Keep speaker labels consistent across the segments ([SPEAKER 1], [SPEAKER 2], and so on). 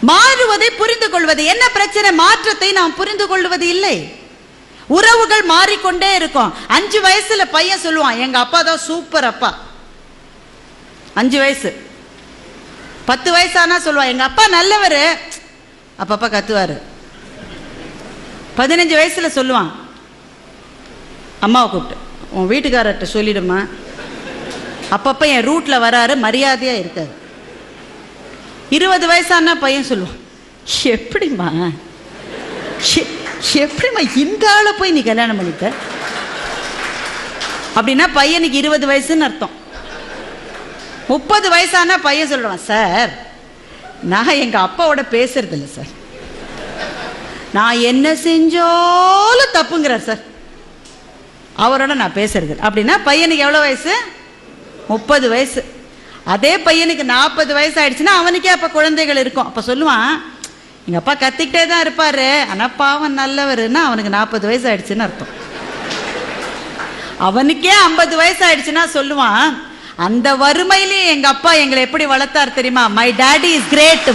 [SPEAKER 1] மாறுவதை புரிந்து கொள்வது. என்ன பிரச்சனை? மாற்றத்தை நாம் புரிந்து கொள்வது இல்லை. உறவுகள் மாறிக்கொண்டே இருக்கும். 5 வயசுல பையன் சொல்லுவான், எங்க அப்பா தான் சூப்பர் அப்பா. 5 வயசு. 10 வயசானா சொல்லுவான், எங்க அப்பா நல்லவர், அப்பப்பா கத்துவாரு. 15 வயசுல சொல்லுவான், அம்மாவை கூப்பிட்டு, உன் வீட்டுக்காரர்கிட்ட சொல்லிடுமா, அப்பப்ப என் ரூட்ல வராரு, மரியாதையா இருக்காரு. 20 வயசானா பையன் சொல்லுவான், எப்படிமா இந்த ஆளை போய் நீ கல்யாணம் பண்ணிட்ட? அப்படின்னா பையனுக்கு 20 வயசுன்னு அர்த்தம். 30 வயசானா பையன் சொல்றான், சார் நான் எங்க அப்பாவோட பேசுறது இல்லை சார், நான் என்ன செஞ்சாலும் தப்புங்கிறார் சார், அவரோட நான் பேசுறது. அப்படின்னா பையனுக்கு எவ்வளவு வயசு? 30 வயசு. அதே பையனுக்கு 40 வயசு ஆயிடுச்சுன்னா அவனுக்கே அப்ப குழந்தைகள் இருக்கும். அப்ப சொல்லுவான், எங்க அப்பா கத்திக்கிட்டே தான் இருப்பாரு, ஆனா பாவம் நல்லவருன்னா அவனுக்கு 40 வயசு ஆயிடுச்சுன்னு அர்த்தம். அவனுக்கே 50 வயசு ஆயிடுச்சுன்னா சொல்லுவான், அந்த வறுமையிலே எங்க அப்பா எங்களை எப்படி வளர்த்தார் தெரியுமா, மை டாடி இஸ் கிரேட்.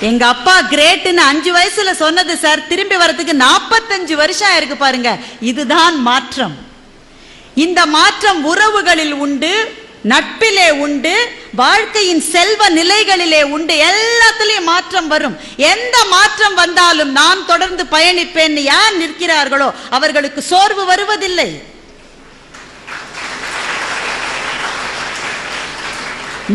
[SPEAKER 1] எங்க அப்பா கிரேட்னு 5 வயசுல சொன்னது சார், திரும்பி வரதுக்கு 45 வருஷம் ஆயிருக்கு பாருங்க. இதுதான் மாற்றம். இந்த மாற்றம் உறவுகளில் உண்டு, நட்பிலே உண்டு, வாழ்க்கையின் செல்வ நிலைகளிலே உண்டு. எல்லாத்திலையும் மாற்றம் வரும். எந்த மாற்றம் வந்தாலும் நான் தொடர்ந்து பயணிப்பேன் யார் நிற்கிறார்களோ அவர்களுக்கு சோர்வு வருவதில்லை.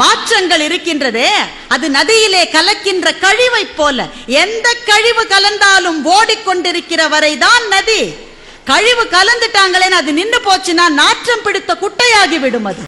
[SPEAKER 1] மாற்றங்கள் இருக்கின்றதே, அது நதியிலே கலக்கின்ற கழிவை போல. எந்த கழிவு கலந்தாலும் ஓடிக்கொண்டிருக்கிற வரைதான் நதி. கழிவு கலந்துட்டாங்களேன்னு அது நின்று போச்சுன்னா நாற்றம் பிடித்த குட்டையாகி விடும் அது.